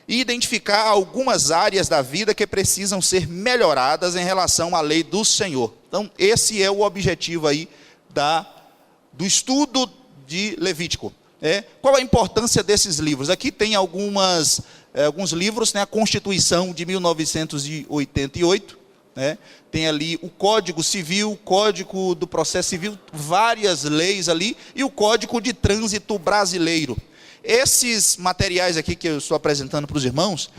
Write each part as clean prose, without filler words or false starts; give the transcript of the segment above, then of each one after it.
e identificar algumas áreas da vida que precisam ser melhoradas em relação à lei do Senhor. Então, esse é o objetivo aí do estudo de Levítico. Qual a importância desses livros? Aqui tem alguns livros, né? A Constituição de 1988, né? Tem ali o Código Civil, o Código do Processo Civil, várias leis ali, e o Código de Trânsito Brasileiro. Esses materiais aqui que eu estou apresentando para os irmãos,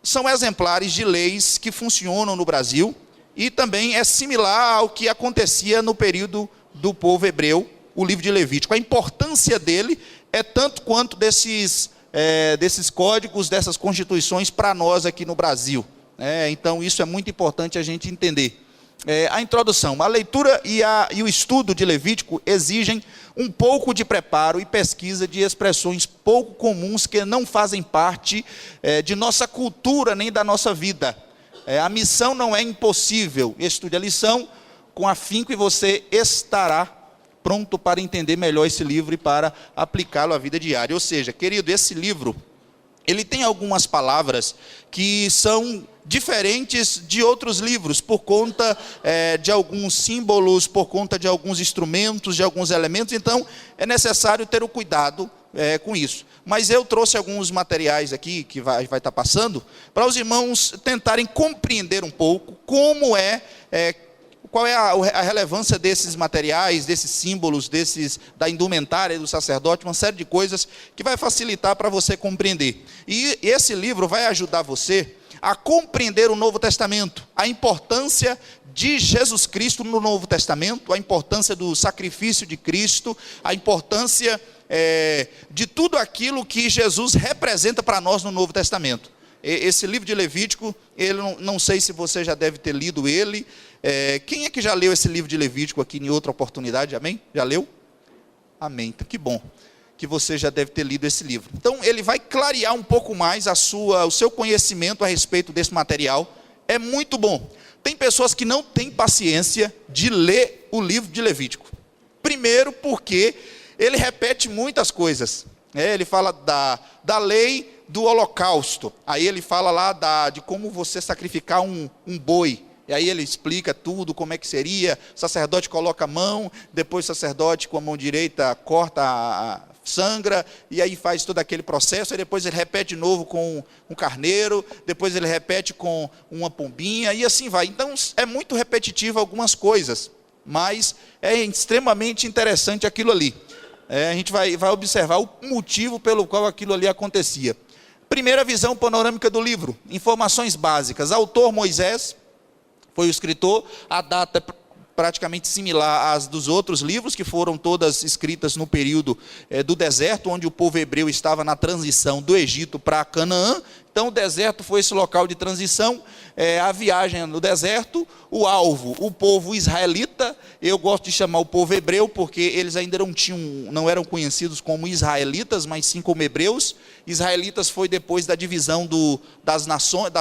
são exemplares de leis que funcionam no Brasil, e também é similar ao que acontecia no período do povo hebreu, o livro de Levítico. A importância dele é tanto quanto desses códigos, dessas constituições para nós aqui no Brasil. Então, isso é muito importante a gente entender. A introdução, a leitura e o estudo de Levítico exigem um pouco de preparo e pesquisa de expressões pouco comuns que não fazem parte de nossa cultura nem da nossa vida. A missão não é impossível. Estude a lição com afinco e você estará pronto para entender melhor esse livro e para aplicá-lo à vida diária. Ou seja, querido, esse livro, ele tem algumas palavras que são diferentes de outros livros, por conta de alguns símbolos, por conta de alguns instrumentos, de alguns elementos. Então, é necessário ter o cuidado com isso. Mas eu trouxe alguns materiais aqui, que vai estar passando, para os irmãos tentarem compreender um pouco qual é a relevância desses materiais, desses símbolos, da indumentária do sacerdote, uma série de coisas que vai facilitar para você compreender. E esse livro vai ajudar você a compreender o Novo Testamento, a importância de Jesus Cristo no Novo Testamento, a importância do sacrifício de Cristo, a importância de tudo aquilo que Jesus representa para nós no Novo Testamento. Esse livro de Levítico, não sei se você já deve ter lido ele. Quem é que já leu esse livro de Levítico aqui em outra oportunidade? Amém? Já leu? Amém. Então, que bom que você já deve ter lido esse livro. Então, ele vai clarear um pouco mais o seu conhecimento a respeito desse material. É muito bom. Tem pessoas que não têm paciência de ler o livro de Levítico. Primeiro, porque ele repete muitas coisas. Ele fala da lei do holocausto. Aí ele fala lá de como você sacrificar um boi. E aí ele explica tudo, como é que seria. O sacerdote coloca a mão, depois o sacerdote com a mão direita corta, sangra, e aí faz todo aquele processo. E depois ele repete de novo com um carneiro, depois ele repete com uma pombinha, e assim vai. Então é muito repetitivo algumas coisas, mas é extremamente interessante aquilo ali. A gente vai observar o motivo pelo qual aquilo ali acontecia. Primeira visão panorâmica do livro, informações básicas. Autor Moisés foi o escritor, a data é praticamente similar às dos outros livros, que foram todas escritas no período do deserto, onde o povo hebreu estava na transição do Egito para Canaã. Então o deserto foi esse local de transição, a viagem no deserto, o alvo, o povo israelita. Eu gosto de chamar o povo hebreu, porque eles ainda não eram conhecidos como israelitas, mas sim como hebreus. Israelitas foi depois da divisão das nações,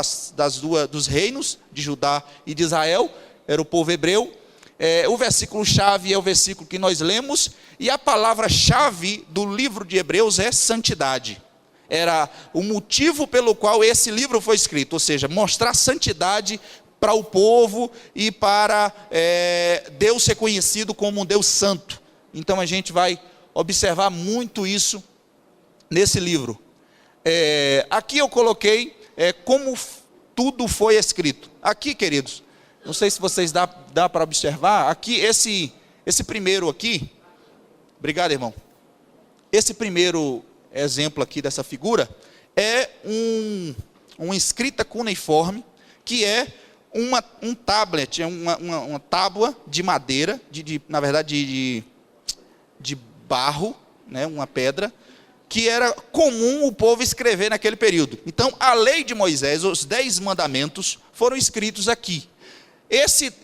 dos reinos, de Judá e de Israel, era o povo hebreu. O versículo-chave é o versículo que nós lemos, e a palavra-chave do livro de Hebreus é santidade. Era o motivo pelo qual esse livro foi escrito, ou seja, mostrar santidade para o povo e para Deus ser conhecido como um Deus santo. Então a gente vai observar muito isso nesse livro. Aqui eu coloquei como tudo foi escrito. Aqui, queridos, não sei se vocês dá para observar, aqui esse primeiro aqui, obrigado, irmão. Esse primeiro exemplo aqui dessa figura é uma escrita cuneiforme, que é um tablet, uma tábua de madeira, na verdade de barro, né, uma pedra, que era comum o povo escrever naquele período. Então, a lei de Moisés, os 10 mandamentos, foram escritos aqui.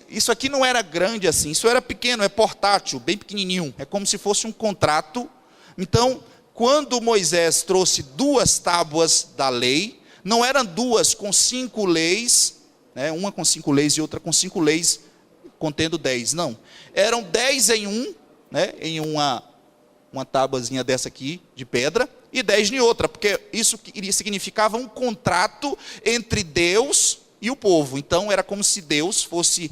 Isso aqui não era grande assim, isso era pequeno, é portátil, bem pequenininho, é como se fosse um contrato. Então, quando Moisés trouxe 2 tábuas da lei, não eram 2 com 5 leis, né, uma com 5 leis e outra com 5 leis, contendo 10, não. Eram 10 em um, né, em uma uma tábuazinha dessa aqui, de pedra, e 10 em outra, porque isso significava um contrato entre Deus e o povo. Então, era como se Deus fosse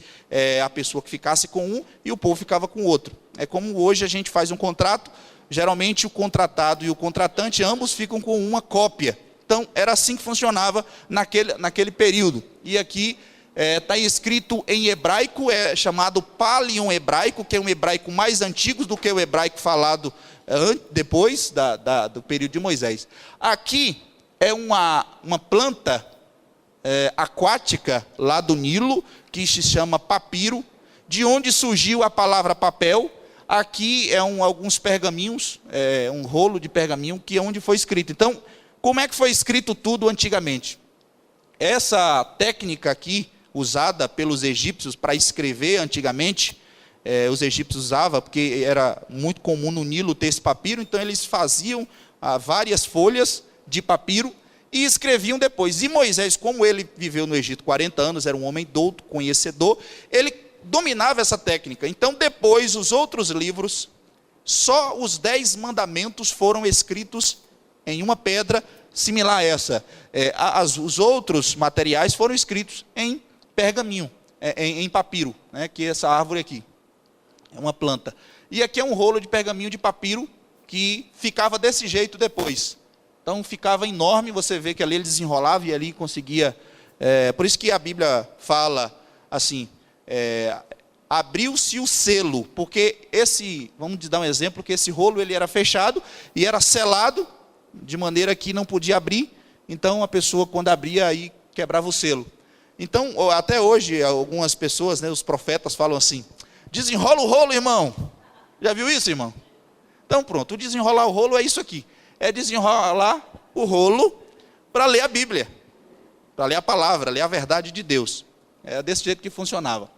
a pessoa que ficasse com um e o povo ficava com o outro. É como hoje a gente faz um contrato, geralmente o contratado e o contratante, ambos ficam com uma cópia. Então, era assim que funcionava naquele período. E aqui está escrito em hebraico, é chamado Palion hebraico, que é um hebraico mais antigo do que o hebraico falado depois do período de Moisés. Aqui é uma planta aquática lá do Nilo, que se chama papiro, de onde surgiu a palavra papel. Aqui é alguns pergaminhos, um rolo de pergaminho, que é onde foi escrito. Então, como é que foi escrito tudo antigamente? Essa técnica aqui, usada pelos egípcios para escrever antigamente, os egípcios usavam, porque era muito comum no Nilo ter esse papiro, então eles faziam várias folhas de papiro e escreviam depois. E Moisés, como ele viveu no Egito 40 anos, era um homem douto, conhecedor, ele dominava essa técnica. Então, depois, os outros livros, só os 10 mandamentos foram escritos em uma pedra similar a essa. Os outros materiais foram escritos em pergaminho, em papiro, né, que é essa árvore aqui. É uma planta. E aqui é um rolo de pergaminho de papiro que ficava desse jeito depois. Então ficava enorme, você vê que ali ele desenrolava e ali conseguia... por isso que a Bíblia fala assim, abriu-se o selo, porque vamos dar um exemplo, que esse rolo ele era fechado e era selado, de maneira que não podia abrir, então a pessoa quando abria aí quebrava o selo. Então até hoje algumas pessoas, né, os profetas falam assim, desenrola o rolo, irmão. Já viu isso, irmão? Então pronto, o desenrolar o rolo é isso aqui, é desenrolar o rolo para ler a Bíblia, para ler a palavra, ler a verdade de Deus. É desse jeito que funcionava.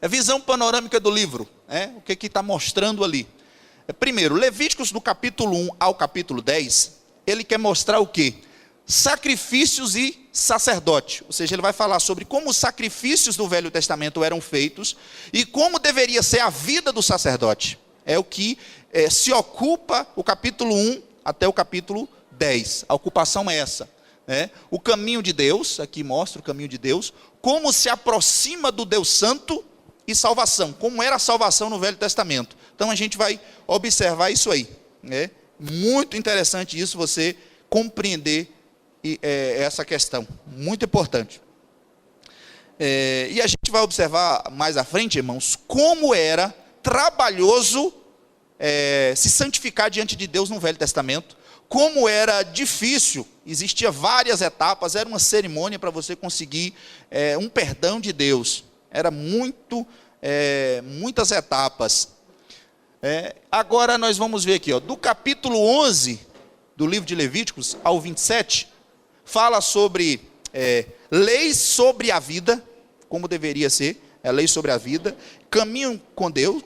É visão panorâmica do livro, o que está mostrando ali. Primeiro, Levíticos do capítulo 1 ao capítulo 10, ele quer mostrar o quê? Sacrifícios e sacerdote. Ou seja, ele vai falar sobre como os sacrifícios do Velho Testamento eram feitos e como deveria ser a vida do sacerdote. É o que se ocupa o capítulo 1 até o capítulo 10. A ocupação é essa. O caminho de Deus, aqui mostra o caminho de Deus, como se aproxima do Deus Santo e salvação, como era a salvação no Velho Testamento. Então a gente vai observar isso aí. Muito interessante isso, você compreender essa questão, muito importante. E a gente vai observar mais à frente, irmãos, como era trabalhoso se santificar diante de Deus no Velho Testamento, como era difícil, existia várias etapas, era uma cerimônia para você conseguir um perdão de Deus, era muitas etapas. Agora nós vamos ver aqui, do capítulo 11 do livro de Levíticos ao 27, fala sobre leis sobre a vida, como deveria ser, lei sobre a vida, caminho com Deus,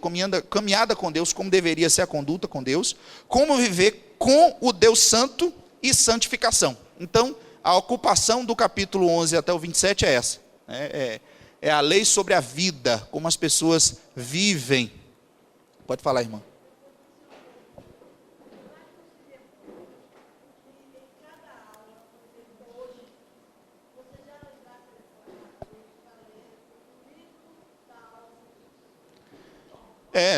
caminhada com Deus, como deveria ser a conduta com Deus, como viver com o Deus Santo e santificação. Então, a ocupação do capítulo 11 até o 27 é essa. É a lei sobre a vida, como as pessoas vivem. Pode falar, irmã.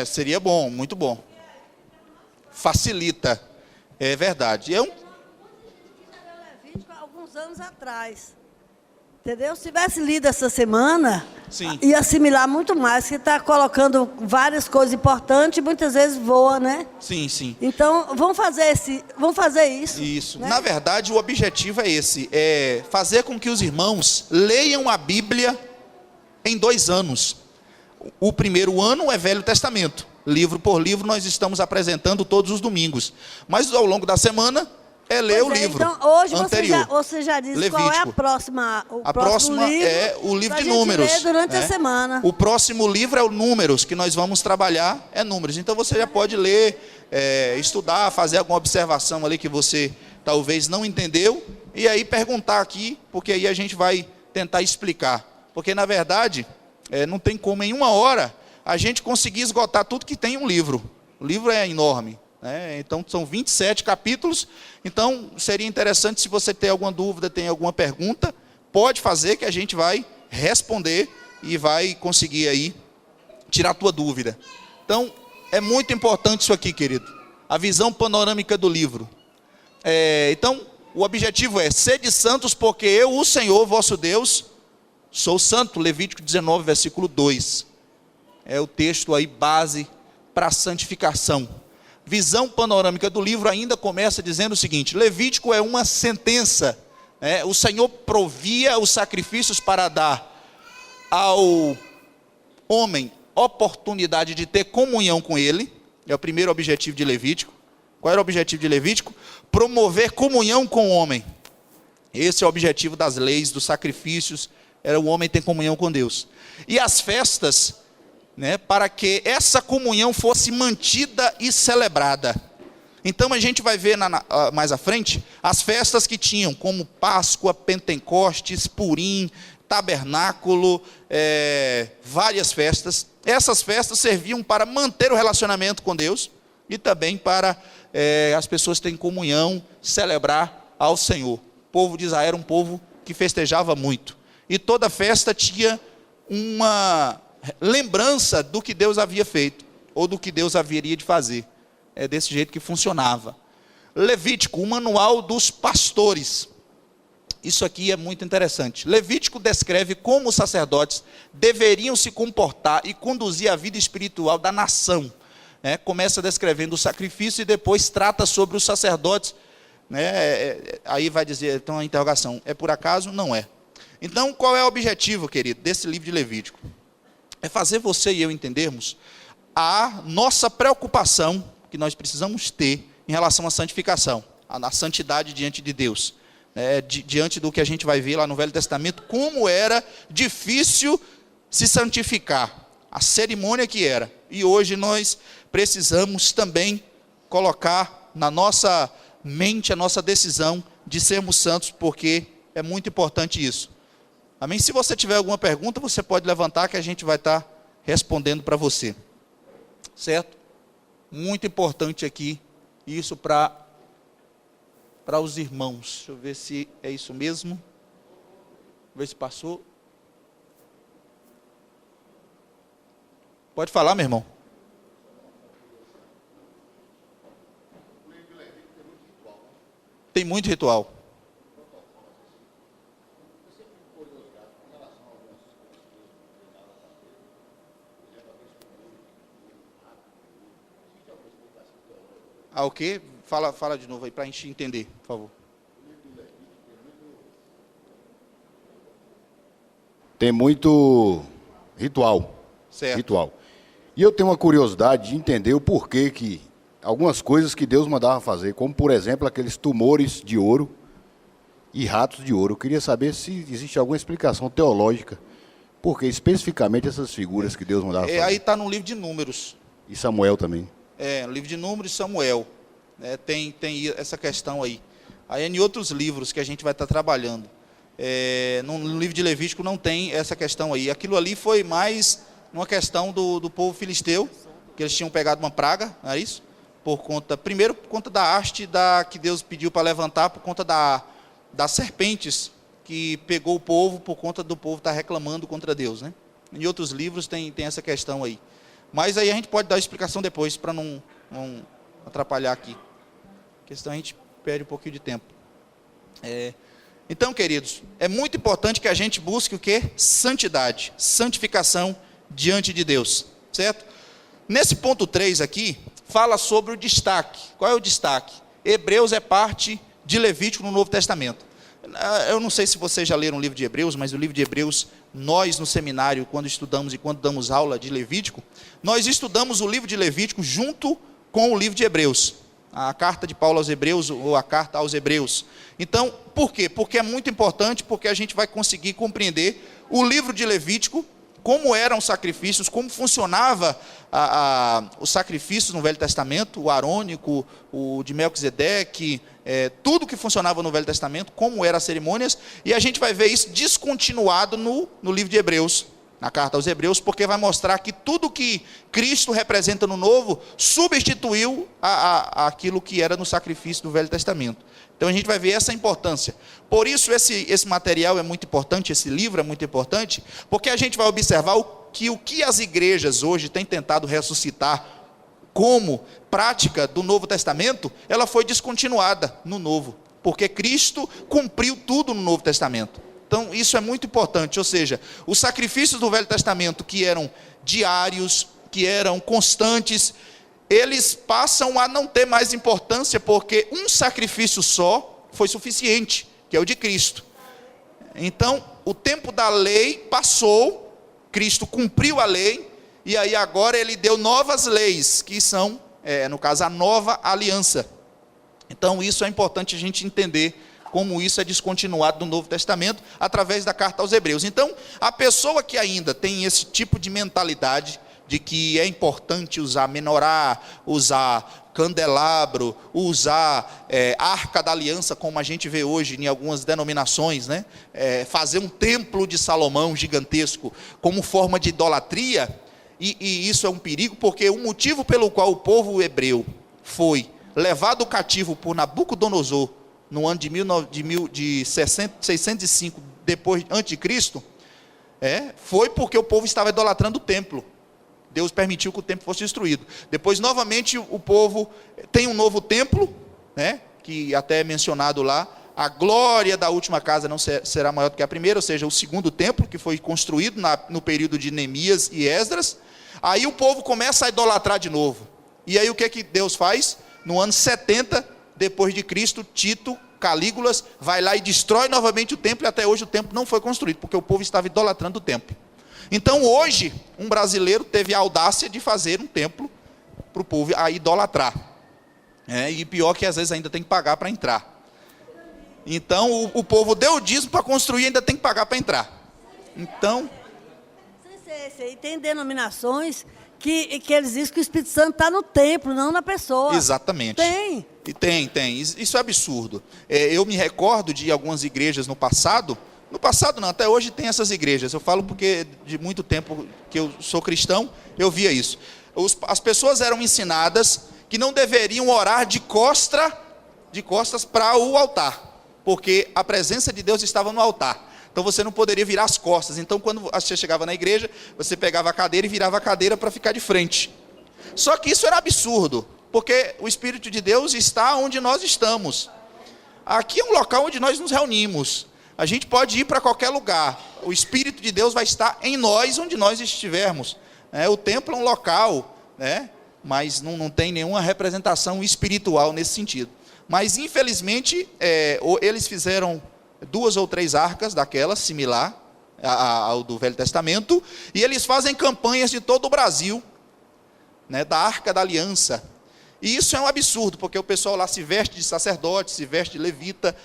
Seria bom, muito bom. Facilita, é verdade. Alguns anos atrás, entendeu? Se tivesse lido essa semana, sim, ia assimilar muito mais, que está colocando várias coisas importantes, muitas vezes voa, né? Sim, sim. Então, vamos fazer isso. Isso. Né? Na verdade, o objetivo é esse, é fazer com que os irmãos leiam a Bíblia em 2 anos. O primeiro ano é Velho Testamento. Livro por livro nós estamos apresentando todos os domingos. Mas ao longo da semana ler o livro então, hoje anterior. Você já disse Levítico. Qual é a próxima? A próxima livro, é o livro de Números. Ler durante a semana. O próximo livro é o Números, que nós vamos trabalhar, é Números. Então você já pode ler, estudar, fazer alguma observação ali que você talvez não entendeu, e aí perguntar aqui, porque aí a gente vai tentar explicar. Porque na verdade, não tem como em 1 hora a gente conseguir esgotar tudo que tem em um livro. O livro é enorme, né? Então são 27 capítulos. Então seria interessante, se você tem alguma dúvida, tem alguma pergunta, pode fazer que a gente vai responder e vai conseguir aí tirar a tua dúvida. Então é muito importante isso aqui, querido, a visão panorâmica do livro. Então o objetivo é: sede santos, porque eu, o Senhor vosso Deus, sou santo. Levítico 19, versículo 2. É o texto aí base para a santificação. Visão panorâmica do livro ainda começa dizendo o seguinte: Levítico é uma sentença. O Senhor provia os sacrifícios para dar ao homem oportunidade de ter comunhão com Ele. É o primeiro objetivo de Levítico. Qual era o objetivo de Levítico? Promover comunhão com o homem. Esse é o objetivo das leis, dos sacrifícios, era o homem ter comunhão com Deus. E as festas, para que essa comunhão fosse mantida e celebrada. Então a gente vai ver mais à frente as festas que tinham, como Páscoa, Pentecostes, Purim, Tabernáculo, várias festas. Essas festas serviam para manter o relacionamento com Deus e também para as pessoas terem comunhão, celebrar ao Senhor. O povo de Israel era um povo que festejava muito. E toda festa tinha uma lembrança do que Deus havia feito, ou do que Deus haveria de fazer. É desse jeito que funcionava. Levítico, o manual dos pastores. Isso aqui é muito interessante. Levítico descreve como os sacerdotes deveriam se comportar e conduzir a vida espiritual da nação. Começa descrevendo o sacrifício e depois trata sobre os sacerdotes. Aí vai dizer, então a interrogação, é por acaso? Não é. Então qual é o objetivo, querido, desse livro de Levítico? É fazer você e eu entendermos a nossa preocupação que nós precisamos ter em relação à santificação, à santidade diante de Deus. Diante do que a gente vai ver lá no Velho Testamento, como era difícil se santificar, a cerimônia que era. E hoje nós precisamos também colocar na nossa mente a nossa decisão de sermos santos, porque é muito importante isso. Amém? Se você tiver alguma pergunta, você pode levantar que a gente vai estar respondendo para você. Certo? Muito importante aqui, isso para os irmãos. Deixa eu ver se é isso mesmo. Ver se passou. Pode falar, meu irmão. Tem muito ritual. O quê? Fala de novo aí para a gente entender, por favor. Tem muito ritual. Certo. Ritual. E eu tenho uma curiosidade de entender o porquê que algumas coisas que Deus mandava fazer, como por exemplo aqueles tumores de ouro e ratos de ouro. Eu queria saber se existe alguma explicação teológica, porque especificamente essas figuras que Deus mandava fazer. Aí está no livro de Números. E Samuel também. No livro de Números e Samuel. Tem essa questão aí. Aí em outros livros que a gente vai estar trabalhando. No livro de Levítico não tem essa questão aí. Aquilo ali foi mais uma questão do povo filisteu, que eles tinham pegado uma praga, não é isso? Primeiro por conta da haste que Deus pediu para levantar, por conta das serpentes que pegou o povo, por conta do povo estar reclamando contra Deus, né? Em outros livros tem essa questão aí. Mas aí a gente pode dar a explicação depois, para não atrapalhar aqui. A questão a gente perde um pouquinho de tempo. Então, queridos, é muito importante que a gente busque o quê? Santidade, santificação diante de Deus, certo? Nesse ponto 3 aqui, fala sobre o destaque. Qual é o destaque? Hebreus é parte de Levítico no Novo Testamento. Eu não sei se vocês já leram o livro de Hebreus, mas o livro de Hebreus, nós no seminário, quando estudamos e quando damos aula de Levítico, nós estudamos o livro de Levítico junto com o livro de Hebreus. A carta de Paulo aos Hebreus, ou a carta aos Hebreus. Então, por quê? Porque é muito importante, porque a gente vai conseguir compreender o livro de Levítico, como eram os sacrifícios, como funcionava os sacrifícios no Velho Testamento, o arônico, o de Melquisedeque, tudo que funcionava no Velho Testamento, como eram as cerimônias, e a gente vai ver isso descontinuado no livro de Hebreus. na carta aos Hebreus, porque vai mostrar que tudo que Cristo representa no Novo substituiu aquilo que era no sacrifício do Velho Testamento. Então a gente vai ver essa importância. Por isso esse material é muito importante, esse livro é muito importante, porque a gente vai observar que o que as igrejas hoje têm tentado ressuscitar como prática do Novo Testamento, ela foi descontinuada no Novo, porque Cristo cumpriu tudo no Novo Testamento. Então isso é muito importante, ou seja, os sacrifícios do Velho Testamento que eram diários, que eram constantes, eles passam a não ter mais importância, porque um sacrifício só foi suficiente, que é o de Cristo. Então, o tempo da lei passou, Cristo cumpriu a lei, e aí agora ele deu novas leis, que são, no caso, a nova aliança. Então, isso é importante a gente entender, como isso é descontinuado no Novo Testamento, através da carta aos Hebreus. Então, a pessoa que ainda tem esse tipo de mentalidade, de que é importante usar menorá, usar candelabro, usar arca da aliança, como a gente vê hoje em algumas denominações, né? Fazer um templo de Salomão gigantesco, como forma de idolatria, e isso é um perigo, porque o motivo pelo qual o povo hebreu foi levado cativo por Nabucodonosor, no ano de 605 antes de Cristo, foi porque o povo estava idolatrando o templo. Deus permitiu que o templo fosse destruído. Depois, novamente, o povo tem um novo templo, né, que até é mencionado lá. A glória da última casa não será maior do que a primeira, ou seja, o segundo templo, que foi construído no período de Neemias e Esdras. Aí o povo começa a idolatrar de novo. E aí o que Deus faz? No ano 70 depois de Cristo, Tito, Calígulas, vai lá e destrói novamente o templo, e até hoje o templo não foi construído, porque o povo estava idolatrando o templo. Então hoje, um brasileiro teve a audácia de fazer um templo para o povo a idolatrar. E pior que às vezes ainda tem que pagar para entrar. Então o povo deu o dízimo para construir e ainda tem que pagar para entrar. Então... E tem denominações que eles dizem que o Espírito Santo está no templo, não na pessoa. Exatamente. Tem. Isso é absurdo. Eu me recordo de algumas igrejas no passado não, até hoje tem essas igrejas. Eu falo porque de muito tempo que eu sou cristão, eu via isso. As pessoas eram ensinadas que não deveriam orar de costas para o altar, porque a presença de Deus estava no altar. Então você não poderia virar as costas. Então quando você chegava na igreja, você pegava a cadeira e virava a cadeira para ficar de frente. Só que isso era absurdo, porque o Espírito de Deus está onde nós estamos. Aqui é um local onde nós nos reunimos. A gente pode ir para qualquer lugar. O Espírito de Deus vai estar em nós, onde nós estivermos. O templo é um local, mas não tem nenhuma representação espiritual nesse sentido. Mas infelizmente, eles fizeram 2 ou 3 arcas daquelas, similar ao do Velho Testamento, e eles fazem campanhas de todo o Brasil, da Arca da Aliança. E isso é um absurdo, porque o pessoal lá se veste de sacerdote, se veste de levita,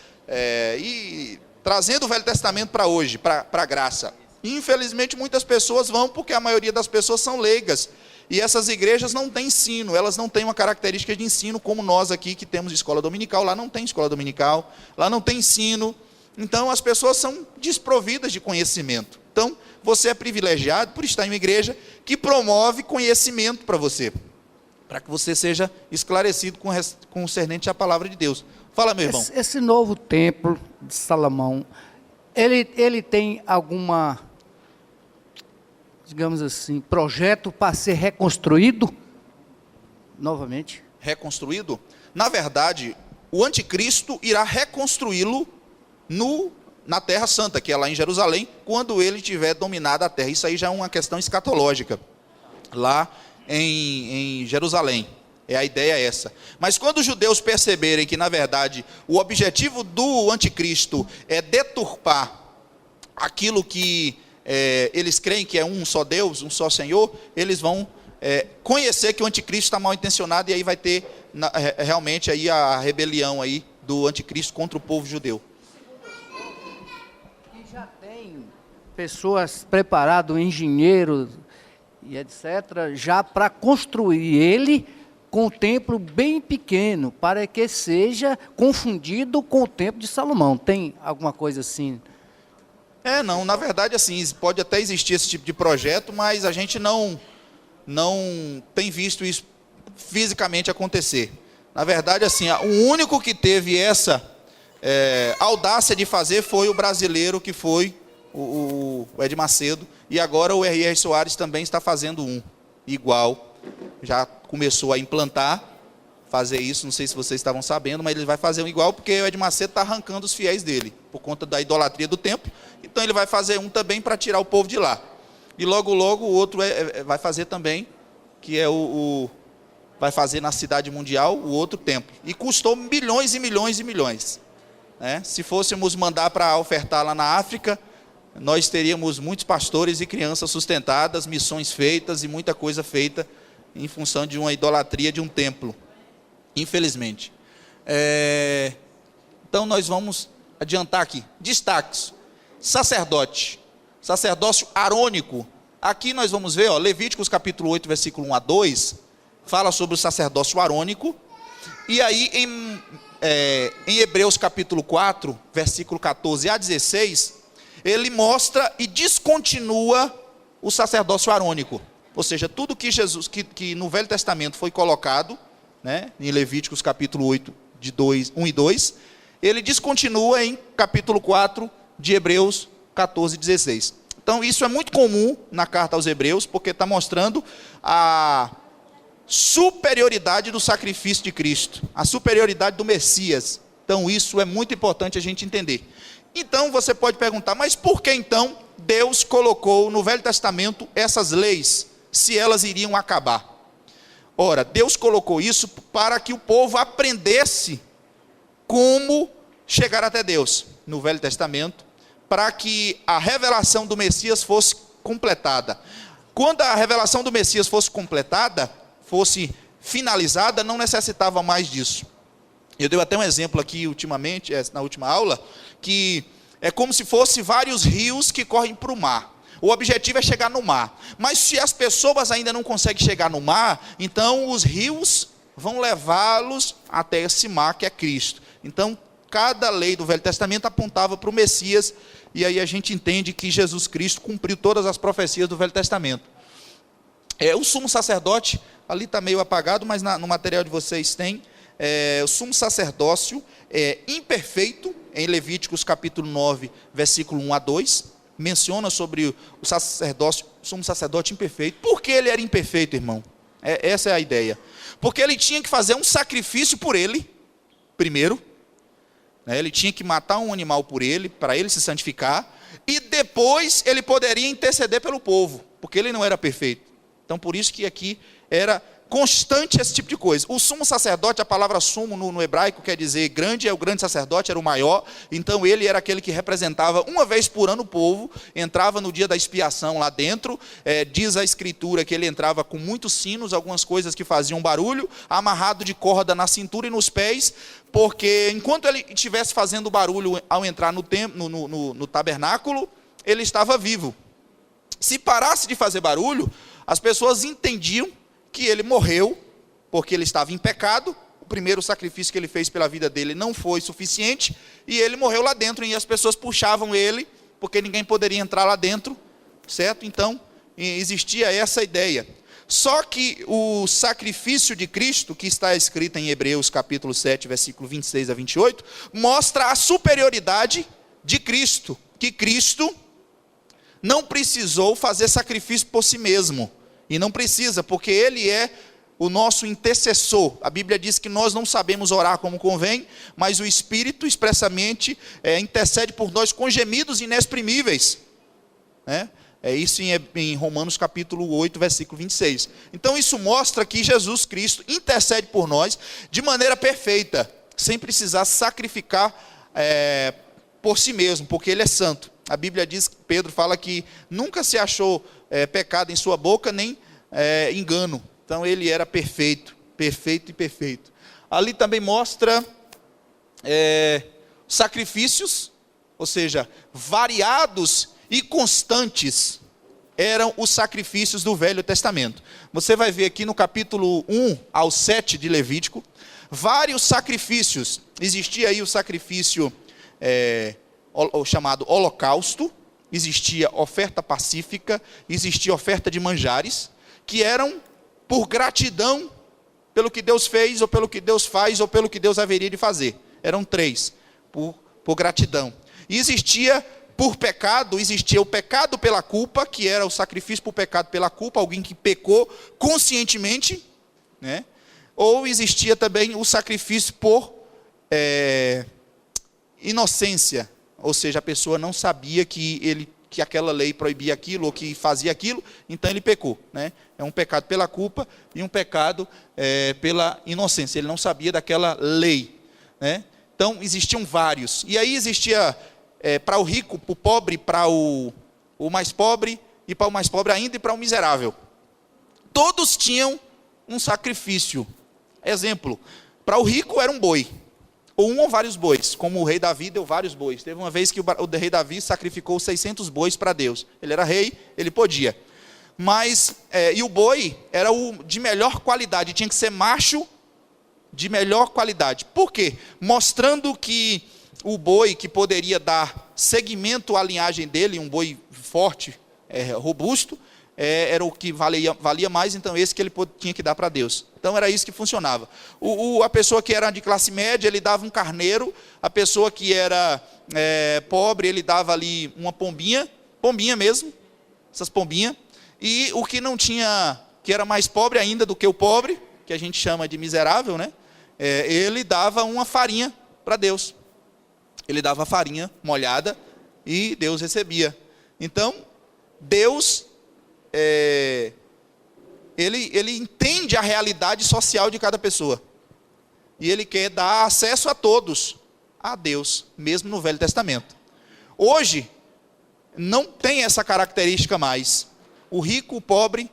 e trazendo o Velho Testamento para hoje, para a graça. Infelizmente muitas pessoas vão, porque a maioria das pessoas são leigas, e essas igrejas não têm ensino, elas não têm uma característica de ensino, como nós aqui que temos escola dominical. Lá não tem escola dominical, lá não tem ensino. Então as pessoas são desprovidas de conhecimento. Então você é privilegiado por estar em uma igreja que promove conhecimento para você, para que você seja esclarecido concernente à palavra de Deus. Fala, meu irmão. Esse novo templo de Salomão, ele tem alguma, digamos assim, projeto para ser reconstruído novamente? Reconstruído? Na verdade, o anticristo irá reconstruí-lo na Terra Santa, que é lá em Jerusalém, quando ele tiver dominado a terra. Isso aí já é uma questão escatológica, lá em Jerusalém. A ideia é essa. Mas quando os judeus perceberem que, na verdade, o objetivo do anticristo é deturpar aquilo que eles creem que é um só Deus, um só Senhor, eles vão conhecer que o anticristo está mal intencionado, e aí vai ter realmente aí a rebelião aí do anticristo contra o povo judeu. Já tem pessoas preparadas, engenheiros e etc., já para construir ele com um templo bem pequeno, para que seja confundido com o templo de Salomão. Tem alguma coisa assim? Não, na verdade, assim, pode até existir esse tipo de projeto, mas a gente não tem visto isso fisicamente acontecer. Na verdade, assim, o único que teve essa audácia de fazer foi o brasileiro, que foi o Ed Macedo, e agora o R.R. Soares também está fazendo um igual, já começou a implantar, fazer isso, não sei se vocês estavam sabendo, mas ele vai fazer um igual, porque o Ed Macedo está arrancando os fiéis dele, por conta da idolatria do templo, então ele vai fazer um também para tirar o povo de lá. E logo, logo, o outro vai fazer também, que é vai fazer na cidade mundial, o outro templo. E custou milhões e milhões e milhões. Se fôssemos mandar para ofertar lá na África, nós teríamos muitos pastores e crianças sustentadas, missões feitas e muita coisa feita em função de uma idolatria de um templo. Infelizmente. Então nós vamos adiantar aqui. Destaques. Sacerdote. Sacerdócio arônico. Aqui nós vamos ver, Levíticos capítulo 8, versículo 1 a 2, fala sobre o sacerdócio arônico. E aí em Hebreus capítulo 4, versículo 14 a 16, ele mostra e descontinua o sacerdócio arônico. Ou seja, tudo que que no Velho Testamento foi colocado, em Levíticos capítulo 8, de 1 e 2, ele descontinua em capítulo 4 de Hebreus 14 e 16. Então isso é muito comum na carta aos Hebreus, porque está mostrando a superioridade do sacrifício de Cristo, a superioridade do Messias. Então isso é muito importante a gente entender. Então você pode perguntar, mas por que então Deus colocou no Velho Testamento essas leis, se elas iriam acabar? Ora, Deus colocou isso para que o povo aprendesse como chegar até Deus no Velho Testamento, para que a revelação do Messias fosse completada. Quando a revelação do Messias fosse completada, fosse finalizada, não necessitava mais disso. Eu dei até um exemplo aqui ultimamente, na última aula, que é como se fosse vários rios que correm para o mar. O objetivo é chegar no mar. Mas se as pessoas ainda não conseguem chegar no mar, então os rios vão levá-los até esse mar que é Cristo. Então, cada lei do Velho Testamento apontava para o Messias, e aí a gente entende que Jesus Cristo cumpriu todas as profecias do Velho Testamento. O sumo sacerdote, ali está meio apagado, mas no material de vocês tem, o sumo sacerdócio é imperfeito, em Levíticos capítulo 9, versículo 1 a 2, menciona sobre o sumo sacerdote imperfeito. Por que ele era imperfeito, irmão? Essa é a ideia. Porque ele tinha que fazer um sacrifício por ele, primeiro, ele tinha que matar um animal por ele, para ele se santificar, e depois ele poderia interceder pelo povo, porque ele não era perfeito. Então por isso que aqui era constante esse tipo de coisa. O sumo sacerdote, a palavra sumo no hebraico quer dizer grande, é o grande sacerdote, era o maior, então ele era aquele que representava uma vez por ano o povo, entrava no dia da expiação lá dentro, diz a escritura que ele entrava com muitos sinos, algumas coisas que faziam barulho, amarrado de corda na cintura e nos pés, porque enquanto ele estivesse fazendo barulho ao entrar no tabernáculo, ele estava vivo. Se parasse de fazer barulho, as pessoas entendiam que ele morreu, porque ele estava em pecado, o primeiro sacrifício que ele fez pela vida dele não foi suficiente, e ele morreu lá dentro, e as pessoas puxavam ele, porque ninguém poderia entrar lá dentro, certo? Então, existia essa ideia. Só que o sacrifício de Cristo, que está escrito em Hebreus capítulo 7, versículo 26 a 28, mostra a superioridade de Cristo, que Cristo não precisou fazer sacrifício por si mesmo, e não precisa, porque ele é o nosso intercessor. A Bíblia diz que nós não sabemos orar como convém, mas o Espírito expressamente intercede por nós com gemidos inexprimíveis. É isso em Romanos capítulo 8, versículo 26. Então isso mostra que Jesus Cristo intercede por nós de maneira perfeita, sem precisar sacrificar por si mesmo, porque ele é santo. A Bíblia diz, Pedro fala que nunca se achou pecado em sua boca, nem engano. Então ele era perfeito, perfeito e perfeito. Ali também mostra sacrifícios, ou seja, variados e constantes eram os sacrifícios do Velho Testamento. Você vai ver aqui no capítulo 1 ao 7 de Levítico, vários sacrifícios. Existia aí o sacrifício chamado holocausto, existia oferta pacífica, existia oferta de manjares, que eram por gratidão pelo que Deus fez, ou pelo que Deus faz, ou pelo que Deus haveria de fazer. Eram 3, por gratidão. E existia por pecado, existia o pecado pela culpa, que era o sacrifício por pecado pela culpa, alguém que pecou conscientemente, né? Ou existia também o sacrifício por inocência, ou seja, a pessoa não sabia que aquela lei proibia aquilo, ou que fazia aquilo, então ele pecou, né? É um pecado pela culpa e um pecado pela inocência, ele não sabia daquela lei, né? Então existiam vários, e aí existia para o rico, para o pobre, para o mais pobre, e para o mais pobre ainda, e para o miserável. Todos tinham um sacrifício. Exemplo, para o rico era um boi, ou um ou vários bois, como o rei Davi deu vários bois. Teve uma vez que o rei Davi sacrificou 600 bois para Deus. Ele era rei, ele podia. Mas, e o boi era o de melhor qualidade, tinha que ser macho de melhor qualidade. Por quê? Mostrando que o boi que poderia dar seguimento à linhagem dele, um boi forte, robusto, era o que valia mais, então esse que ele tinha que dar para Deus. Então era isso que funcionava. A pessoa que era de classe média, ele dava um carneiro. A pessoa que era pobre, ele dava ali uma pombinha mesmo, essas pombinhas. E o que não tinha, que era mais pobre ainda do que o pobre, que a gente chama de miserável, né? Ele dava uma farinha para Deus. Ele dava farinha molhada e Deus recebia. Então, Deus ele entende a realidade social de cada pessoa. E ele quer dar acesso a todos a Deus, mesmo no Velho Testamento. Hoje, não tem essa característica mais. O rico, o pobre,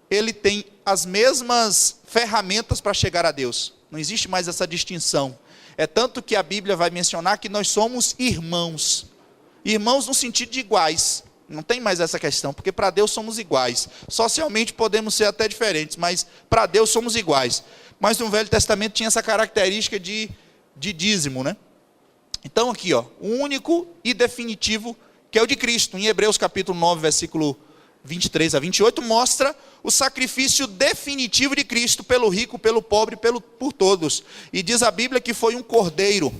ele tem as mesmas ferramentas para chegar a Deus. Não existe mais essa distinção. É tanto que a Bíblia vai mencionar que nós somos irmãos. Irmãos no sentido de iguais. Não tem mais essa questão, porque para Deus somos iguais. Socialmente podemos ser até diferentes, mas para Deus somos iguais. Mas no Velho Testamento tinha essa característica de dízimo, né? Então aqui, ó, o único e definitivo, que é o de Cristo. Em Hebreus capítulo 9, versículo 23 a 28, mostra o sacrifício definitivo de Cristo pelo rico, pelo pobre, por todos. E diz a Bíblia que foi um cordeiro.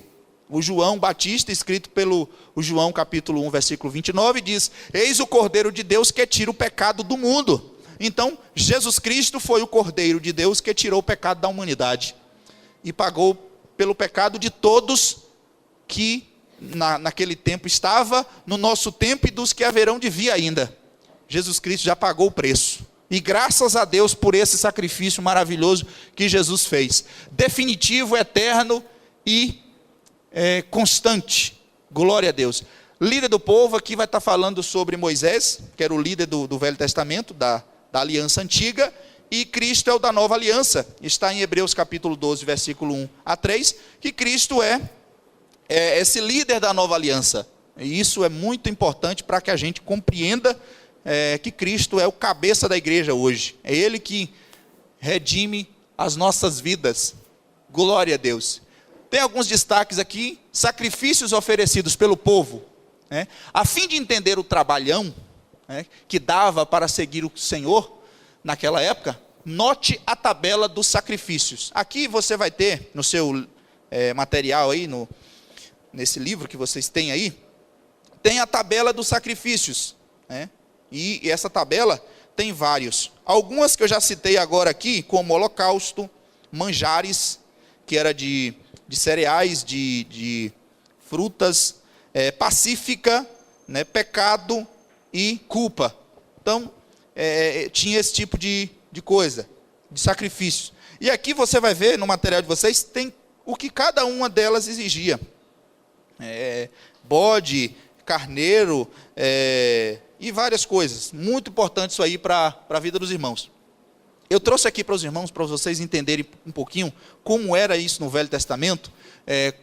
O João Batista, escrito pelo João capítulo 1, versículo 29, diz: eis o Cordeiro de Deus que tira o pecado do mundo. Então, Jesus Cristo foi o Cordeiro de Deus que tirou o pecado da humanidade. E pagou pelo pecado de todos que naquele tempo estava, no nosso tempo e dos que haverão de vir ainda. Jesus Cristo já pagou o preço. E graças a Deus por esse sacrifício maravilhoso que Jesus fez. Definitivo, eterno e constante. Glória a Deus. Líder do povo aqui vai estar falando sobre Moisés, que era o líder do Velho Testamento, da aliança antiga, e Cristo é o da nova aliança. Está em Hebreus capítulo 12, versículo 1 a 3, que Cristo é esse líder da nova aliança. E isso é muito importante para que a gente compreenda que Cristo é o cabeça da igreja hoje. É Ele que redime as nossas vidas. Glória a Deus. Tem alguns destaques aqui: sacrifícios oferecidos pelo povo, né? A fim de entender o trabalhão, né, que dava para seguir o Senhor naquela época. Note a tabela dos sacrifícios. Aqui você vai ter no seu material aí, nesse livro que vocês têm aí, tem a tabela dos sacrifícios, né? E essa tabela tem vários. Algumas que eu já citei agora aqui, como holocausto, manjares, que era de cereais, de frutas, pacífica, né, pecado e culpa. Então, tinha esse tipo de coisa, de sacrifício. E aqui você vai ver, no material de vocês, tem o que cada uma delas exigia. Bode, carneiro, e várias coisas. Muito importante isso aí para a vida dos irmãos. Eu trouxe aqui para os irmãos, para vocês entenderem um pouquinho como era isso no Velho Testamento,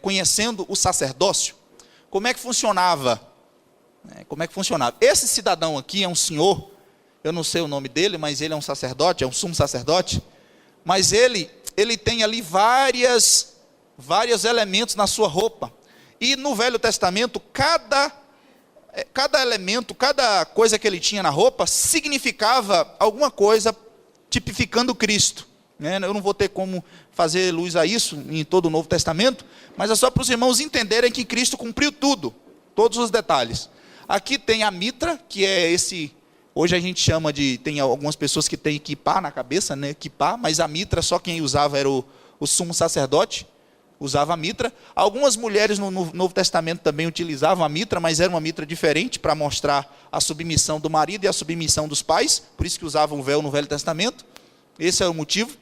conhecendo o sacerdócio. Como é que funcionava? Esse cidadão aqui é um senhor, eu não sei o nome dele, mas ele é um sacerdote, é um sumo sacerdote, mas ele tem ali vários elementos na sua roupa. E no Velho Testamento, cada cada elemento, cada coisa que ele tinha na roupa significava alguma coisa tipificando Cristo. Eu não vou ter como fazer luz a isso em todo o Novo Testamento, mas é só para os irmãos entenderem que Cristo cumpriu tudo, todos os detalhes. Aqui tem a mitra, que é esse, hoje a gente chama de, tem algumas pessoas que têm kippá na cabeça, né, kippá, mas a mitra só quem usava era o sumo sacerdote, usava a mitra. Algumas mulheres no Novo Testamento também utilizavam a mitra, mas era uma mitra diferente para mostrar a submissão do marido e a submissão dos pais, por isso que usavam o véu no Velho Testamento, esse é o motivo.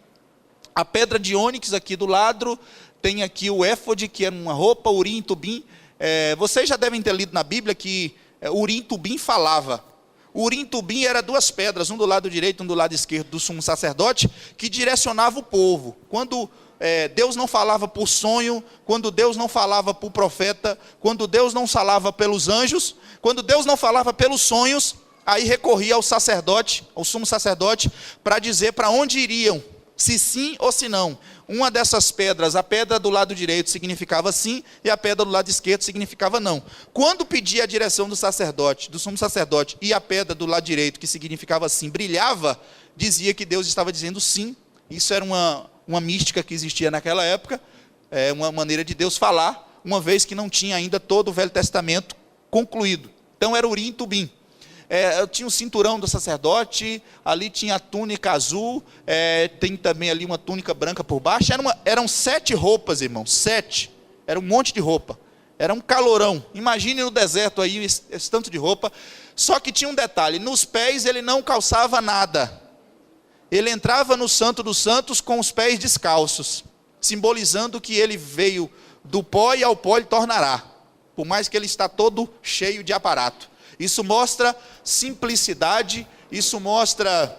A pedra de ônix aqui do lado, tem aqui o éfode, que era uma roupa, Urim e Tubim. Vocês já devem ter lido na Bíblia que Urim e Tubim falava. Urim e Tubim eram duas pedras, um do lado direito e um do lado esquerdo do sumo sacerdote, que direcionava o povo. Quando Deus não falava por sonho, quando Deus não falava por profeta, quando Deus não falava pelos anjos, quando Deus não falava pelos sonhos, aí recorria ao sacerdote, ao sumo sacerdote, para dizer para onde iriam, se sim ou se não. Uma dessas pedras, a pedra do lado direito significava sim, e a pedra do lado esquerdo significava não. Quando pedia a direção do sacerdote, do sumo sacerdote, e a pedra do lado direito, que significava sim, brilhava, dizia que Deus estava dizendo sim. Isso era uma mística que existia naquela época, uma maneira de Deus falar, uma vez que não tinha ainda todo o Velho Testamento concluído. Então era Urim e Tubim. Tinha o cinturão do sacerdote, ali tinha a túnica azul, tem também ali uma túnica branca por baixo. Eram 7 roupas, irmãos, 7. Era um monte de roupa. Era um calorão. Imagine no deserto aí esse tanto de roupa. Só que tinha um detalhe: nos pés ele não calçava nada. Ele entrava no Santo dos Santos com os pés descalços, simbolizando que ele veio do pó e ao pó ele tornará, por mais que ele está todo cheio de aparato. Isso mostra simplicidade, isso mostra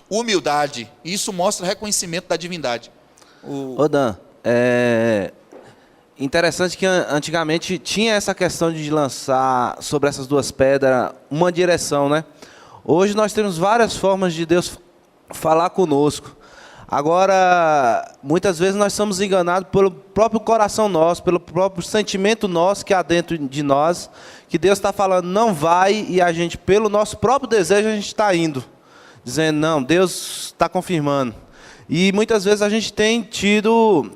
humildade, isso mostra reconhecimento da divindade. Ô Dan, interessante que antigamente tinha essa questão de lançar sobre essas duas pedras uma direção, né? Hoje nós temos várias formas de Deus falar conosco. Agora, muitas vezes nós somos enganados pelo próprio coração nosso, pelo próprio sentimento nosso que há dentro de nós, que Deus está falando, não vai, e a gente, pelo nosso próprio desejo, a gente está indo, dizendo, não, Deus está confirmando. E muitas vezes a gente tem tido,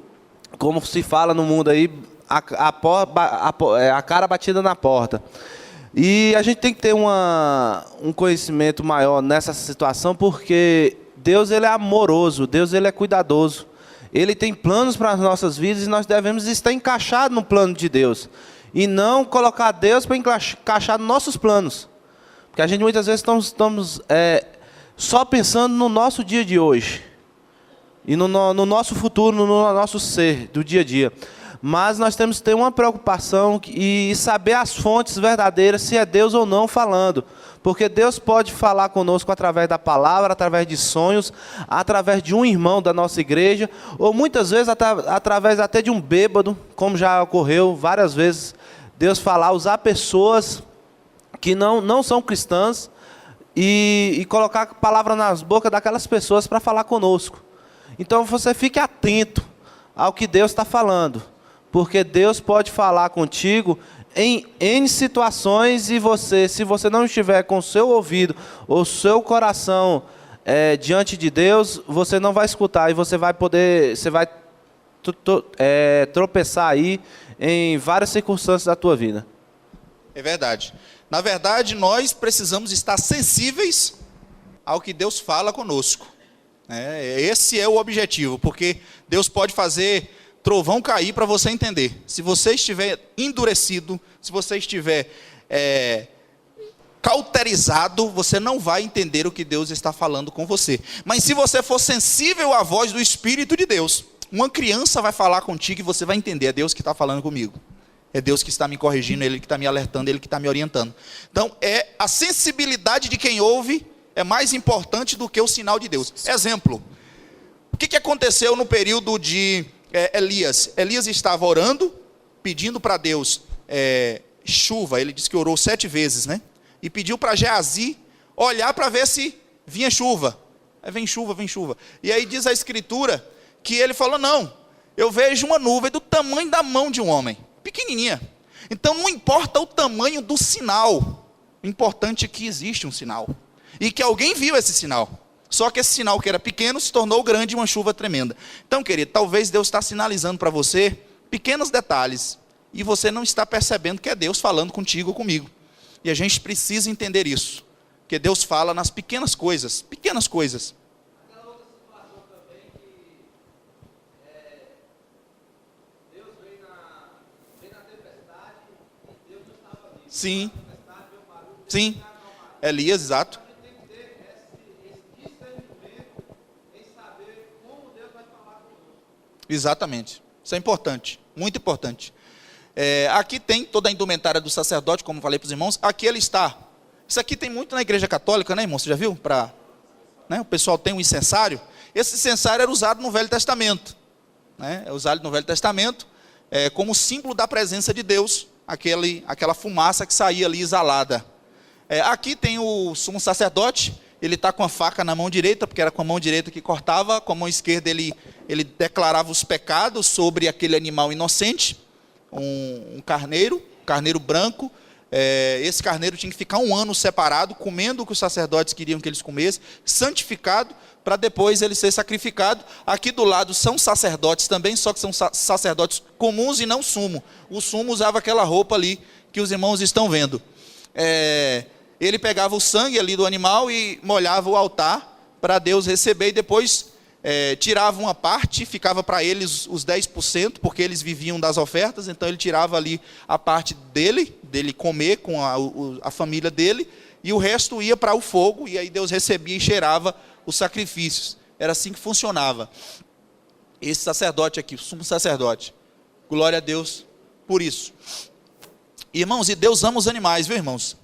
como se fala no mundo aí, a cara batida na porta. E a gente tem que ter um conhecimento maior nessa situação, porque Deus ele é amoroso, Deus ele é cuidadoso. Ele tem planos para as nossas vidas e nós devemos estar encaixados no plano de Deus. E não colocar Deus para encaixar nos nossos planos. Porque a gente muitas vezes estamos só pensando no nosso dia de hoje. E no nosso futuro, no nosso ser, do dia a dia. Mas nós temos que ter uma preocupação e saber as fontes verdadeiras, se é Deus ou não falando. Porque Deus pode falar conosco através da palavra, através de sonhos, através de um irmão da nossa igreja, ou muitas vezes através até de um bêbado, como já ocorreu várias vezes, Deus falar, usar pessoas que não são cristãs e colocar a palavra nas bocas daquelas pessoas para falar conosco. Então você fique atento ao que Deus está falando. Porque Deus pode falar contigo em N situações e se você não estiver com o seu ouvido ou seu coração diante de Deus, você não vai escutar e você vai tropeçar aí em várias circunstâncias da tua vida. É verdade. Na verdade, nós precisamos estar sensíveis ao que Deus fala conosco. Esse é o objetivo, porque Deus pode fazer trovão cair para você entender. Se você estiver endurecido, se você estiver cauterizado, você não vai entender o que Deus está falando com você. Mas se você for sensível à voz do Espírito de Deus, uma criança vai falar contigo e você vai entender, é Deus que está falando comigo. É Deus que está me corrigindo, Ele que está me alertando, Ele que está me orientando. Então, a sensibilidade de quem ouve é mais importante do que o sinal de Deus. Exemplo, o que aconteceu no período de Elias? Elias estava orando, pedindo para Deus chuva. Ele disse que orou 7 vezes, né? E pediu para Geazi olhar para ver se vinha chuva. Vem chuva, vem chuva. E aí diz a escritura que ele falou, não, eu vejo uma nuvem do tamanho da mão de um homem, pequenininha. Então não importa o tamanho do sinal, o importante é que existe um sinal. E que alguém viu esse sinal. Só que esse sinal que era pequeno se tornou grande e uma chuva tremenda. Então, querido, talvez Deus está sinalizando para você pequenos detalhes. E você não está percebendo que é Deus falando contigo ou comigo. E a gente precisa entender isso. Que Deus fala nas pequenas coisas. Pequenas coisas. Aquela outra situação também que Deus vem na tempestade e Deus não estava ali. Sim. Sim. Elias, exato. A gente tem que ter esse discernimento em saber como Deus vai falar conosco. Exatamente. Isso é importante. Muito importante. Aqui tem toda a indumentária do sacerdote, como falei para os irmãos. Aqui ele está. Isso aqui tem muito na igreja católica, né, irmão? Você já viu? O pessoal tem um incensário. Esse incensário era usado no Velho Testamento. Né? É usado no Velho Testamento como símbolo da presença de Deus. Aquela fumaça que saía ali exalada. Aqui tem o sumo sacerdote. Ele está com a faca na mão direita, porque era com a mão direita que cortava. Com a mão esquerda ele declarava os pecados sobre aquele animal inocente. Um carneiro branco. Esse carneiro tinha que ficar 1 ano separado, comendo o que os sacerdotes queriam que eles comessem, santificado, para depois ele ser sacrificado. Aqui do lado são sacerdotes também, só que são sacerdotes comuns e não sumo. O sumo usava aquela roupa ali que os irmãos estão vendo. Ele pegava o sangue ali do animal e molhava o altar para Deus receber, e depois tirava uma parte, ficava para eles os 10%, porque eles viviam das ofertas. Então ele tirava ali a parte dele comer com a família dele, e o resto ia para o fogo, e aí Deus recebia e cheirava os sacrifícios. Era assim que funcionava. Esse sacerdote aqui, o sumo sacerdote, glória a Deus por isso. Irmãos, e Deus ama os animais, viu, irmãos?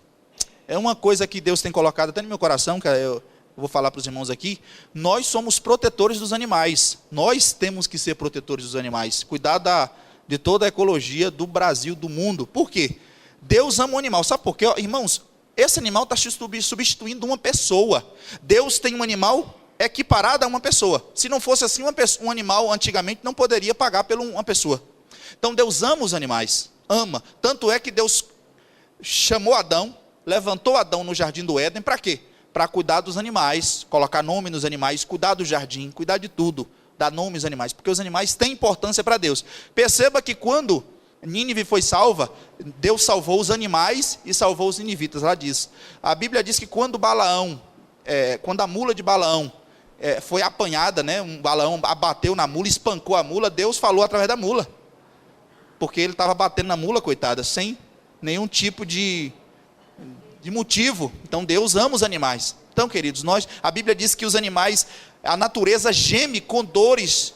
É uma coisa que Deus tem colocado até no meu coração, que eu vou falar para os irmãos aqui. Nós somos protetores dos animais. Nós temos que ser protetores dos animais. Cuidar de toda a ecologia do Brasil, do mundo. Por quê? Deus ama o animal. Sabe por quê? Irmãos, esse animal está substituindo uma pessoa. Deus tem um animal equiparado a uma pessoa. Se não fosse assim, um animal antigamente não poderia pagar por uma pessoa. Então Deus ama os animais. Ama. Tanto é que Deus chamou Adão, levantou Adão no jardim do Éden, para quê? Para cuidar dos animais, colocar nome nos animais, cuidar do jardim, cuidar de tudo, dar nome aos animais, porque os animais têm importância para Deus. Perceba que quando Nínive foi salva, Deus salvou os animais e salvou os ninivitas, lá diz. A Bíblia diz que quando a mula de Balaão foi apanhada, né, Balaão abateu na mula, espancou a mula, Deus falou através da mula, porque ele estava batendo na mula, coitada, sem nenhum tipo de motivo. Então Deus ama os animais. Então, queridos, a Bíblia diz que os animais, a natureza geme com dores,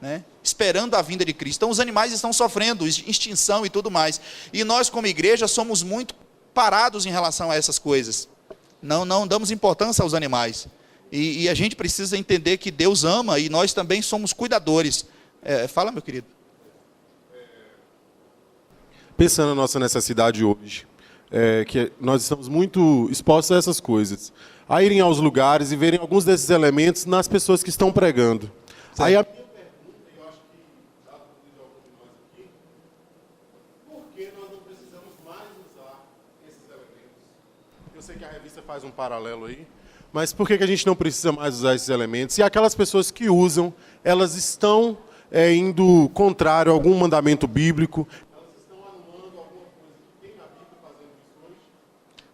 né, esperando a vinda de Cristo. Então os animais estão sofrendo extinção e tudo mais. E nós, como igreja, somos muito parados em relação a essas coisas. Não damos importância aos animais. E a gente precisa entender que Deus ama e nós também somos cuidadores. Fala, meu querido. Pensando na nossa necessidade hoje, que nós estamos muito expostos a essas coisas, a irem aos lugares e verem alguns desses elementos nas pessoas que estão pregando. Certo. Aí a minha pergunta, eu acho que já de alguns de nós aqui, por que nós não precisamos mais usar esses elementos? Eu sei que a revista faz um paralelo aí, mas por que a gente não precisa mais usar esses elementos? E aquelas pessoas que usam, elas estão indo contrário a algum mandamento bíblico.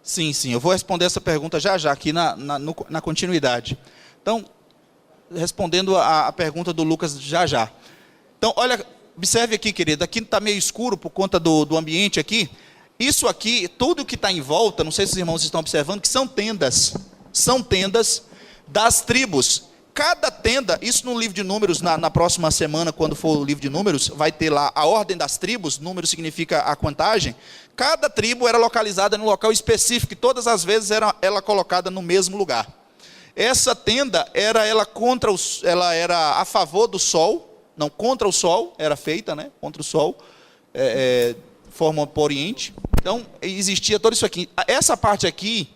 Sim, eu vou responder essa pergunta já aqui na continuidade. Então, respondendo a pergunta do Lucas já. Então, olha, observe aqui, querido, aqui está meio escuro por conta do ambiente aqui. Isso aqui, tudo que está em volta, não sei se os irmãos estão observando, que são tendas das tribos. Cada tenda, isso no livro de Números, na próxima semana, quando for o livro de Números, vai ter lá a ordem das tribos. Número significa a contagem. Cada tribo era localizada num local específico, e todas as vezes era ela colocada no mesmo lugar. Essa tenda ela era a favor do sol, não contra o sol, era feita, né, contra o sol, forma para o Oriente. Então existia tudo isso aqui. Essa parte aqui,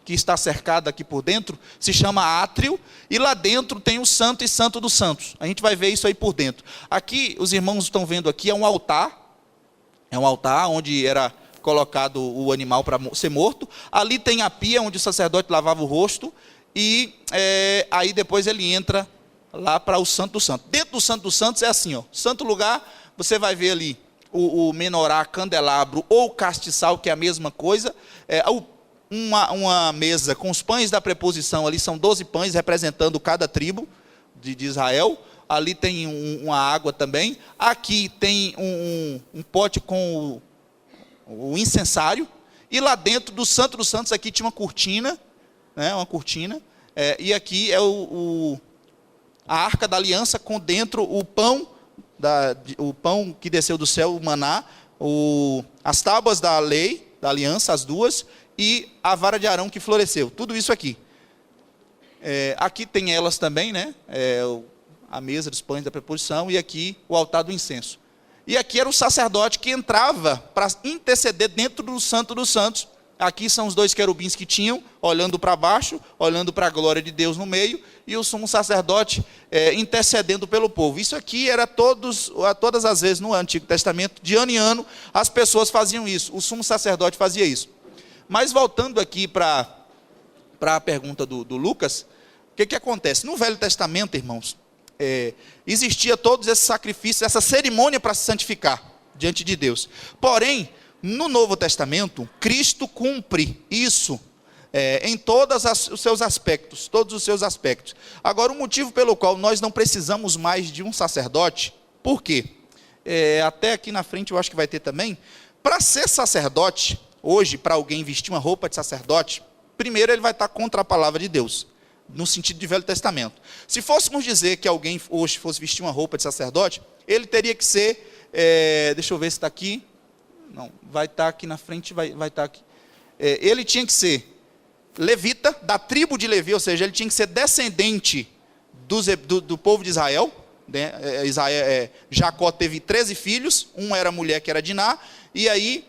que está cercada aqui por dentro, se chama átrio, e lá dentro tem o santo e santo dos santos. A gente vai ver isso aí por dentro. Aqui, os irmãos estão vendo aqui, é um altar É um altar onde era colocado o animal para ser morto. Ali tem a pia onde o sacerdote lavava o rosto. E aí depois ele entra lá para o Santo dos Santos. Dentro do Santo dos Santos é assim, ó, santo lugar, você vai ver ali o menorá, candelabro ou castiçal, que é a mesma coisa. Uma mesa com os pães da preposição, ali são 12 pães representando cada tribo de Israel. Ali tem uma água também. Aqui tem um pote com o incensário. E lá dentro do Santo dos Santos aqui tinha uma cortina, né, uma cortina. E aqui é a Arca da Aliança, com dentro o pão que desceu do céu, o maná, as tábuas da lei, da aliança, as duas, e a vara de Arão que floresceu. Tudo isso aqui. Aqui tem elas também, né? A mesa dos pães da preposição, e aqui o altar do incenso. E aqui era o sacerdote que entrava para interceder dentro do Santo dos Santos. Aqui são os 2 querubins que tinham, olhando para baixo, olhando para a glória de Deus no meio, e o sumo sacerdote intercedendo pelo povo. Isso aqui era todas as vezes no Antigo Testamento, de ano em ano, as pessoas faziam isso, o sumo sacerdote fazia isso. Mas voltando aqui para a pergunta do Lucas, o que acontece? No Velho Testamento, irmãos, existia todos esses sacrifícios, essa cerimônia para se santificar diante de Deus. Porém, no Novo Testamento, Cristo cumpre isso em todos os seus aspectos, Agora, o motivo pelo qual nós não precisamos mais de um sacerdote, por quê? Até aqui na frente eu acho que vai ter também. Para ser sacerdote, hoje, para alguém vestir uma roupa de sacerdote, primeiro ele vai estar contra a palavra de Deus, no sentido de Velho Testamento. Se fôssemos dizer que alguém hoje fosse vestir uma roupa de sacerdote, ele teria que ser, deixa eu ver se está aqui, não, vai estar aqui na frente, vai estar aqui. Ele tinha que ser levita, da tribo de Levi, ou seja, ele tinha que ser descendente do povo de Israel. Né? Jacó teve 13 filhos, um era mulher que era Diná, e aí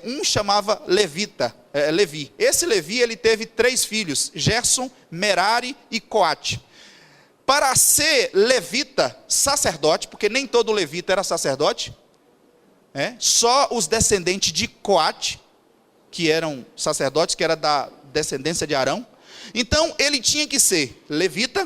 um chamava Levi. Esse Levi, ele teve 3 filhos, Gerson, Merari e Coate. Para ser levita, sacerdote, porque nem todo levita era sacerdote, só os descendentes de Coate, que eram sacerdotes, que era da descendência de Arão. Então, ele tinha que ser levita,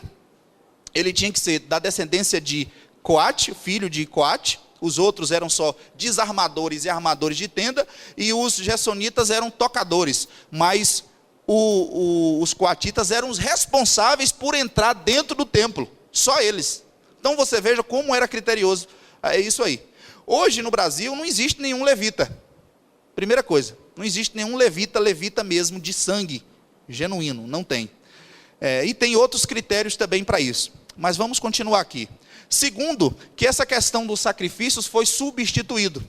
ele tinha que ser da descendência de Coate, filho de Coate. Os outros eram só desarmadores e armadores de tenda, e os gersonitas eram tocadores, mas os coatitas eram os responsáveis por entrar dentro do templo, só eles. Então, você veja como era criterioso isso aí. Hoje, no Brasil, não existe nenhum levita. Primeira coisa, não existe nenhum levita mesmo de sangue genuíno, não tem. E tem outros critérios também para isso. Mas vamos continuar aqui. Segundo, que essa questão dos sacrifícios foi substituído.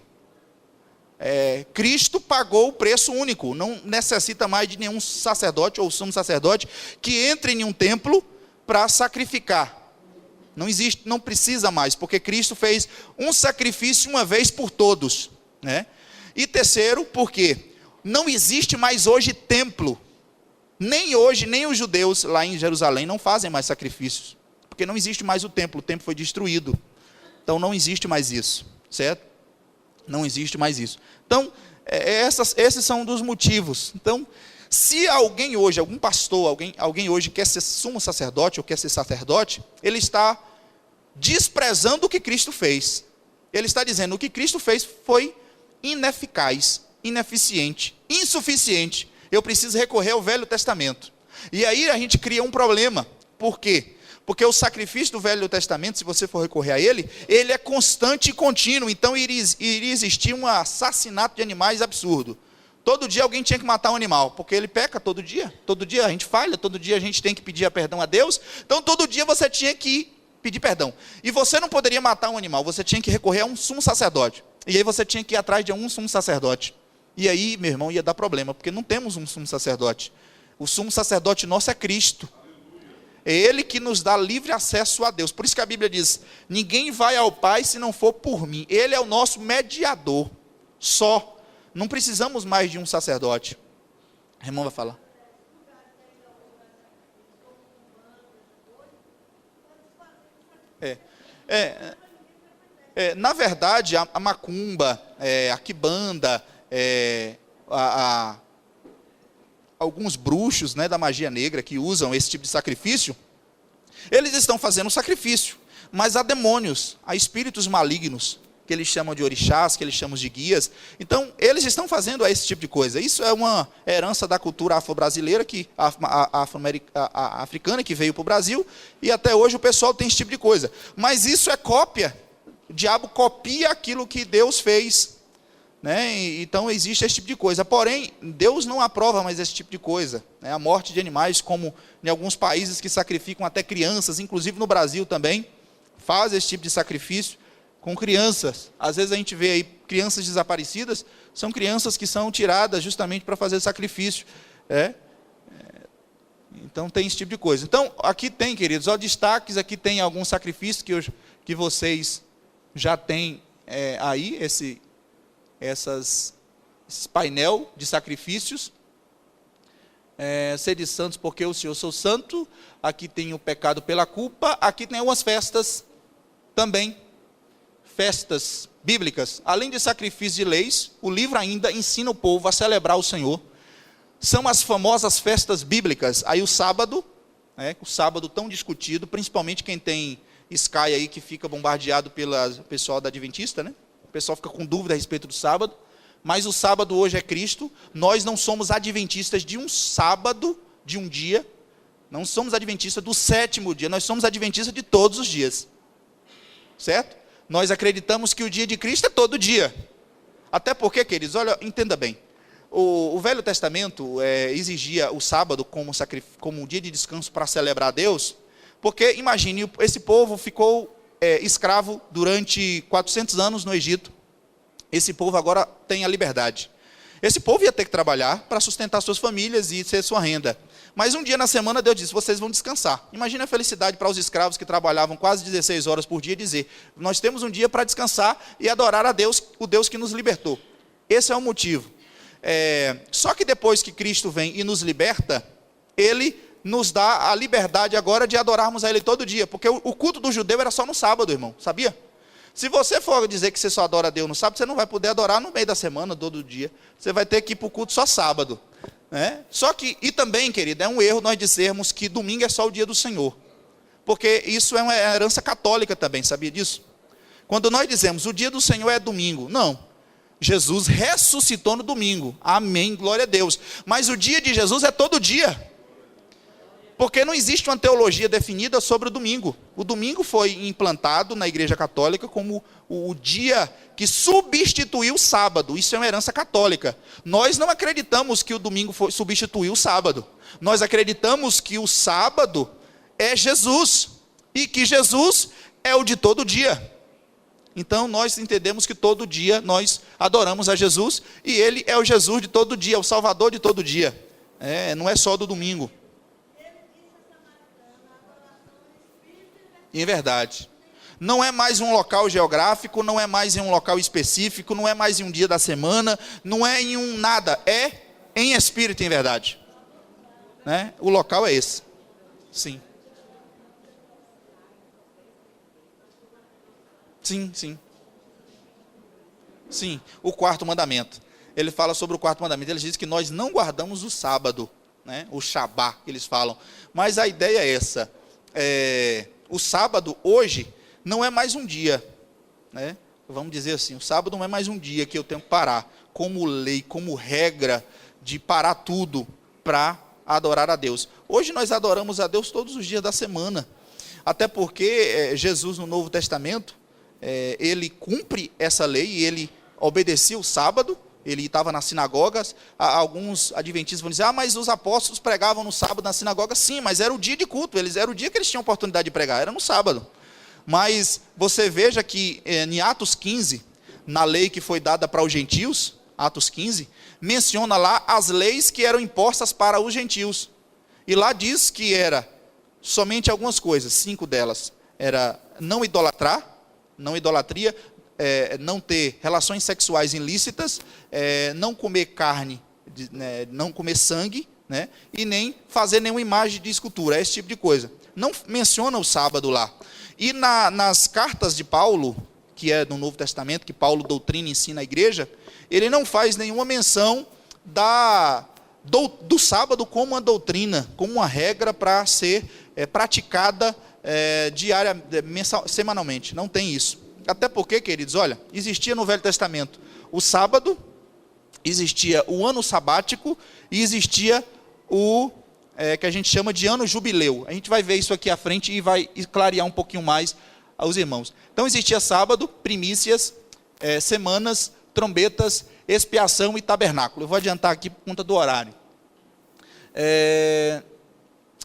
Cristo pagou o preço único, não necessita mais de nenhum sacerdote ou sumo sacerdote que entre em um templo para sacrificar. Não existe, não precisa mais, porque Cristo fez um sacrifício uma vez por todos, né? E terceiro, porque não existe mais hoje templo. Nem hoje, nem os judeus lá em Jerusalém não fazem mais sacrifícios, porque não existe mais o templo foi destruído. Então não existe mais isso, certo? Não existe mais isso. Então, esses são um dos motivos. Então, se alguém hoje, algum pastor, alguém hoje quer ser sumo sacerdote ou quer ser sacerdote, ele está desprezando o que Cristo fez. Ele está dizendo o que Cristo fez foi ineficaz, ineficiente, insuficiente. Eu preciso recorrer ao Velho Testamento. E aí a gente cria um problema. Por quê? Porque o sacrifício do Velho Testamento, se você for recorrer a ele é constante e contínuo. Então iria existir um assassinato de animais absurdo. Todo dia alguém tinha que matar um animal, porque ele peca todo dia a gente falha, todo dia a gente tem que pedir perdão a Deus. Então todo dia você tinha que pedir perdão. E você não poderia matar um animal, você tinha que recorrer a um sumo sacerdote. E aí você tinha que ir atrás de um sumo sacerdote. E aí, meu irmão, ia dar problema, porque não temos um sumo sacerdote. O sumo sacerdote nosso é Cristo. É Ele que nos dá livre acesso a Deus. Por isso que a Bíblia diz, ninguém vai ao Pai se não for por mim. Ele é o nosso mediador. Só. Não precisamos mais de um sacerdote. A irmã vai falar. Na verdade, a macumba, a quimbanda, alguns bruxos, né, da magia negra que usam esse tipo de sacrifício, eles estão fazendo sacrifício, mas há demônios, há espíritos malignos, que eles chamam de orixás, que eles chamam de guias. Então, eles estão fazendo esse tipo de coisa. Isso é uma herança da cultura afro-brasileira, africana, que veio para o Brasil, e até hoje o pessoal tem esse tipo de coisa. Mas isso é cópia. O diabo copia aquilo que Deus fez, né? Então, existe esse tipo de coisa. Porém, Deus não aprova mais esse tipo de coisa, né? A morte de animais, como em alguns países que sacrificam até crianças, inclusive no Brasil também, faz esse tipo de sacrifício com crianças. Às vezes a gente vê aí crianças desaparecidas, são crianças que são tiradas justamente para fazer sacrifício. Então tem esse tipo de coisa. Então aqui tem, queridos, destaques, aqui tem alguns sacrifícios que vocês já têm aí, esse painel de sacrifícios. Sede santos porque o Senhor sou santo. Aqui tem o pecado pela culpa. Aqui tem algumas festas também, festas bíblicas. Além de sacrifício de leis, o livro ainda ensina o povo a celebrar o Senhor. São as famosas festas bíblicas. Aí o sábado tão discutido, principalmente quem tem Sky aí, que fica bombardeado pelo pessoal da Adventista, né? O pessoal fica com dúvida a respeito do sábado. Mas o sábado hoje é Cristo. Nós não somos adventistas de um sábado, de um dia. Não somos adventistas do 7º dia. Nós somos adventistas de todos os dias. Certo? Nós acreditamos que o dia de Cristo é todo dia. Até porque, queridos, olha, entenda bem. O Velho Testamento exigia o sábado como um dia de descanso para celebrar a Deus. Porque, imagine, esse povo ficou escravo durante 400 anos no Egito. Esse povo agora tem a liberdade. Esse povo ia ter que trabalhar para sustentar suas famílias e ser sua renda. Mas um dia na semana Deus disse, vocês vão descansar. Imagina a felicidade para os escravos que trabalhavam quase 16 horas por dia, dizer, nós temos um dia para descansar e adorar a Deus, o Deus que nos libertou. Esse é o motivo. Só que depois que Cristo vem e nos liberta, Ele nos dá a liberdade agora de adorarmos a Ele todo dia. Porque o culto do judeu era só no sábado, irmão, sabia? Se você for dizer que você só adora a Deus no sábado, você não vai poder adorar no meio da semana, todo dia. Você vai ter que ir para o culto só sábado. Só que, e também, querido, é um erro nós dizermos que domingo é só o dia do Senhor. Porque isso é uma herança católica também, sabia disso? Quando nós dizemos o dia do Senhor é domingo, não. Jesus ressuscitou no domingo, amém, glória a Deus. Mas o dia de Jesus é todo dia. Porque não existe uma teologia definida sobre o domingo. O domingo foi implantado na Igreja Católica como o dia que substituiu o sábado. Isso é uma herança católica. Nós não acreditamos que o domingo substituiu o sábado. Nós acreditamos que o sábado é Jesus. E que Jesus é o de todo dia. Então nós entendemos que todo dia nós adoramos a Jesus. E Ele é o Jesus de todo dia, o Salvador de todo dia. Não é só do domingo. Em verdade. Não é mais um local geográfico, não é mais em um local específico, não é mais em um dia da semana, não é em um nada, é em espírito, em verdade. O local é esse. Sim. Sim, sim. Sim, o 4º mandamento. Ele fala sobre o 4º mandamento, ele diz que nós não guardamos o sábado, o Shabá, que eles falam. Mas a ideia é essa. O sábado, hoje, não é mais um dia, vamos dizer assim, o sábado não é mais um dia que eu tenho que parar, como lei, como regra de parar tudo para adorar a Deus. Hoje nós adoramos a Deus todos os dias da semana, até porque Jesus no Novo Testamento, ele cumpre essa lei e ele obedecia o sábado, ele estava nas sinagogas. Alguns adventistas vão dizer, mas os apóstolos pregavam no sábado na sinagoga. Sim, mas era o dia de culto, era o dia que eles tinham oportunidade de pregar, era no sábado. Mas você veja que em Atos 15, na lei que foi dada para os gentios, Atos 15, menciona lá as leis que eram impostas para os gentios. E lá diz que era somente algumas coisas, 5 delas. Era não idolatria, não ter relações sexuais ilícitas, não comer carne, não comer sangue, e nem fazer nenhuma imagem de escultura, esse tipo de coisa. Não menciona o sábado lá. E nas cartas de Paulo, que é no Novo Testamento, que Paulo doutrina e ensina a igreja, ele não faz nenhuma menção do sábado como uma doutrina, como uma regra para ser praticada semanalmente. Não tem isso. Até porque, queridos, olha, existia no Velho Testamento o sábado, existia o ano sabático e existia o que a gente chama de ano jubileu. A gente vai ver isso aqui à frente e vai clarear um pouquinho mais aos irmãos. Então existia sábado, primícias, semanas, trombetas, expiação e tabernáculo. Eu vou adiantar aqui por conta do horário.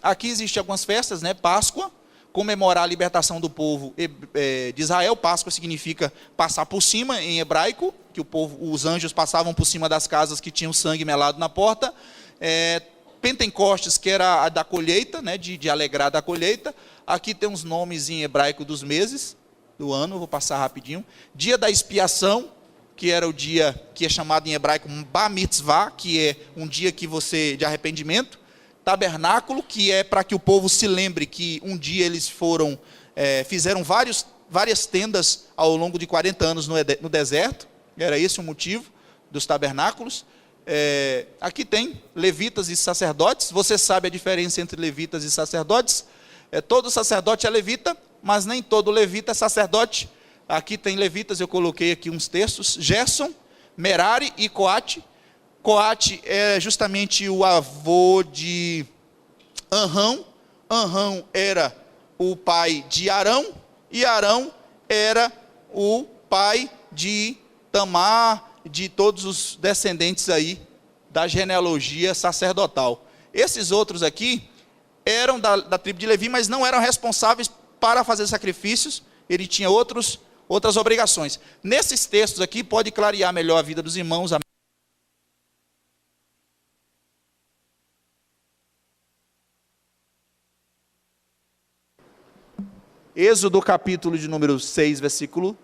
Aqui existem algumas festas, né? Páscoa, comemorar a libertação do povo de Israel. Páscoa significa passar por cima, em hebraico, que os anjos passavam por cima das casas que tinham sangue melado na porta. Pentecostes, que era a da colheita, né? de alegrar da colheita. Aqui tem uns nomes em hebraico dos meses do ano, vou passar rapidinho. Dia da expiação, que era o dia que é chamado em hebraico Bar Mitzvah, que é um dia de arrependimento. Tabernáculo, que é para que o povo se lembre que um dia eles fizeram várias tendas ao longo de 40 anos no deserto. Era esse o motivo dos tabernáculos. Aqui tem levitas e sacerdotes. Você sabe a diferença entre levitas e sacerdotes? Todo sacerdote é levita, mas nem todo levita é sacerdote. Aqui tem levitas, eu coloquei aqui uns textos: Gerson, Merari e Coate. Coate é justamente o avô de Anrão. Anrão era o pai de Arão, e Arão era o pai de Tamar, de todos os descendentes aí da genealogia sacerdotal. Esses outros aqui eram da tribo de Levi, mas não eram responsáveis para fazer sacrifícios. Ele tinha outras obrigações. Nesses textos aqui pode clarear melhor a vida dos irmãos. Êxodo capítulo de número 6, versículo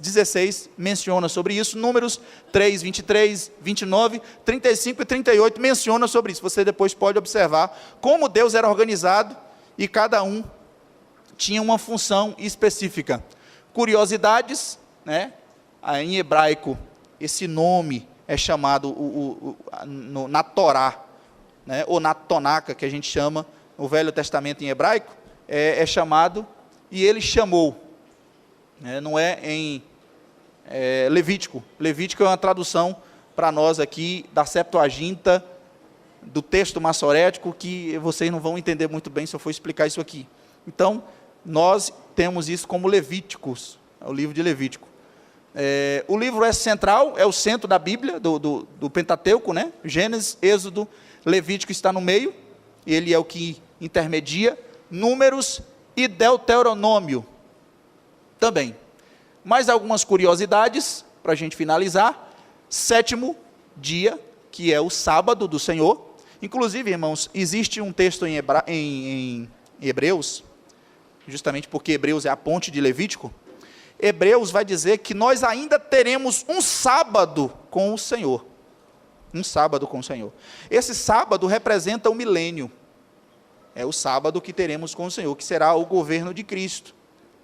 16, menciona sobre isso. Números 3, 23, 29, 35 e 38 menciona sobre isso. Você depois pode observar como Deus era organizado e cada um tinha uma função específica. Curiosidades, né? Em hebraico, esse nome é chamado na Torá, né? Ou na Tonaca, que a gente chama, o Velho Testamento em hebraico, é chamado, e ele chamou, não é em Levítico. Levítico é uma tradução para nós aqui da Septuaginta, do texto massorético, que vocês não vão entender muito bem se eu for explicar isso aqui. Então, nós temos isso como Levíticos, é o livro de Levítico. O livro é central, é o centro da Bíblia, do Pentateuco, né? Gênesis, Êxodo, Levítico está no meio, ele é o que intermedia. Números e Deuteronômio também. Mais algumas curiosidades para a gente finalizar. 7º dia, que é o sábado do Senhor. Inclusive, irmãos, existe um texto em Hebreus, justamente porque Hebreus é a ponte de Levítico. Hebreus vai dizer que nós ainda teremos um sábado com o Senhor. Um sábado com o Senhor. Esse sábado representa o milênio. É o sábado que teremos com o Senhor, que será o governo de Cristo.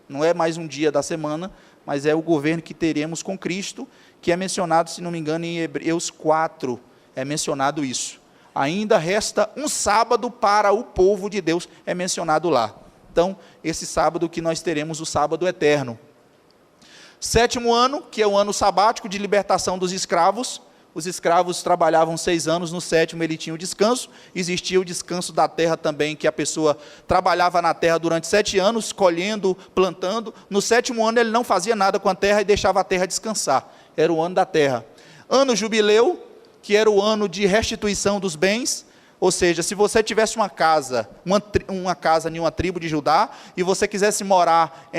Não é mais um dia da semana, mas é o governo que teremos com Cristo, que é mencionado, se não me engano, em Hebreus 4, é mencionado isso. Ainda resta um sábado para o povo de Deus, é mencionado lá. Então, esse sábado que nós teremos, o sábado eterno. 7º ano, que é o ano sabático de libertação dos escravos. Os escravos trabalhavam 6 anos, no 7º ele tinha o descanso. Existia o descanso da terra também, que a pessoa trabalhava na terra durante 7 anos, colhendo, plantando. No 7º ano ele não fazia nada com a terra e deixava a terra descansar. Era o ano da terra. Ano jubileu, que era o ano de restituição dos bens. Ou seja, se você tivesse uma casa em uma tribo de Judá, e você quisesse morar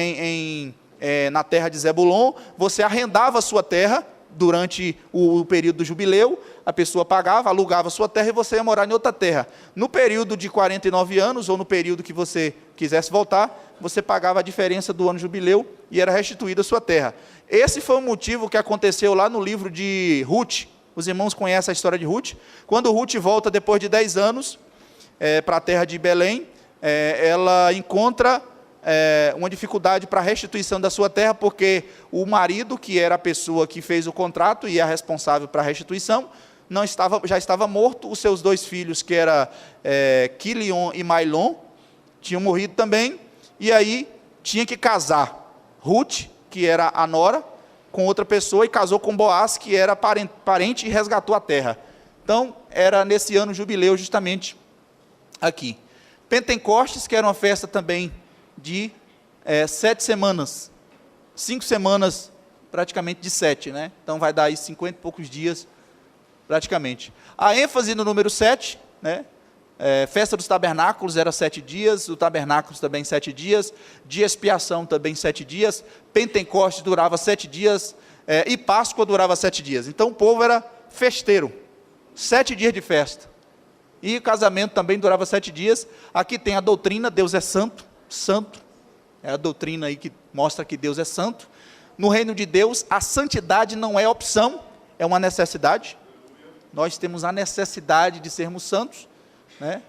na terra de Zebulon, você arrendava a sua terra. Durante o período do jubileu, a pessoa pagava, alugava a sua terra e você ia morar em outra terra. No período de 49 anos, ou no período que você quisesse voltar, você pagava a diferença do ano jubileu e era restituída a sua terra. Esse foi o motivo que aconteceu lá no livro de Ruth. Os irmãos conhecem a história de Ruth. Quando Ruth volta depois de 10 anos para a terra de Belém, ela encontra uma dificuldade para a restituição da sua terra, porque o marido, que era a pessoa que fez o contrato e é responsável para a restituição, já estava morto. Os seus 2 filhos, que era Quilion e Mailon, tinham morrido também, e aí tinha que casar Ruth, que era a nora, com outra pessoa, e casou com Boaz, que era parente, e resgatou a terra. Então, era nesse ano jubileu, justamente aqui. Pentecostes, que era uma festa também de 7 semanas, 5 semanas, praticamente de 7, né? Então, vai dar aí 50 e poucos dias, praticamente. A ênfase no número 7, né? Festa dos tabernáculos era 7 dias, o tabernáculos também 7 dias, de expiação também 7 dias, Pentecostes durava 7 dias, e Páscoa durava 7 dias. Então o povo era festeiro, 7 dias de festa. E o casamento também durava 7 dias. Aqui tem a doutrina, Deus é santo, santo, é a doutrina aí que mostra que Deus é santo. No reino de Deus, a santidade não é opção, é uma necessidade. Nós temos a necessidade de sermos santos, né?